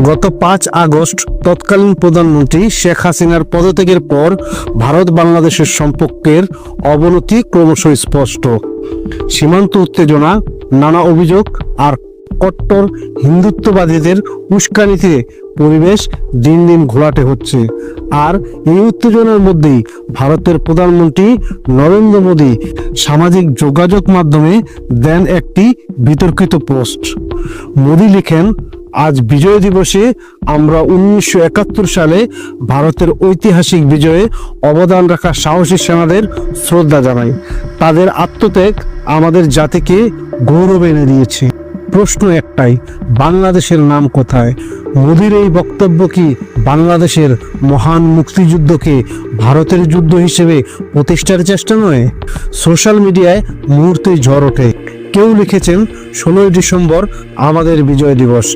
গত 5 আগস্ট তৎকালীন প্রধানমন্ত্রী শেখ হাসিনার পদত্যাগের পর ভারত বাংলাদেশের সম্পর্কের অবনতি ক্রমশ স্পষ্ট। সীমান্ত উত্তেজনা, নানা অভিযোগ আর কট্টর হিন্দুত্ববাদীদের উস্কানিতে পরিবেশ দিন দিন ঘোলাটে হচ্ছে। আর এই উত্তেজনার মধ্যেই ভারতের প্রধানমন্ত্রী নরেন্দ্র মোদী সামাজিক যোগাযোগ মাধ্যমে দেন একটি বিতর্কিত পোস্ট। মোদী লিখেন, আজ বিজয় দিবসে আমরা 1971 সালে ভারতের ঐতিহাসিক বিজয়ে অবদান রাখা সাহসী সেনাদের শ্রদ্ধা জানাই। তাদের আত্মত্যাগ আমাদের জাতিকে গৌরব এনে দিয়েছে। প্রশ্ন একটাই, বাংলাদেশের নাম কোথায়? মোদির এই বক্তব্য কি বাংলাদেশের মহান মুক্তিযুদ্ধকে ভারতের যুদ্ধ হিসেবে প্রতিষ্ঠার চেষ্টা নয়? সোশ্যাল মিডিয়ায় মুহূর্তেই ঝড় ওঠে। কেউ লিখেছেন 16ই ডিসেম্বর আমাদের বিজয় দিবস।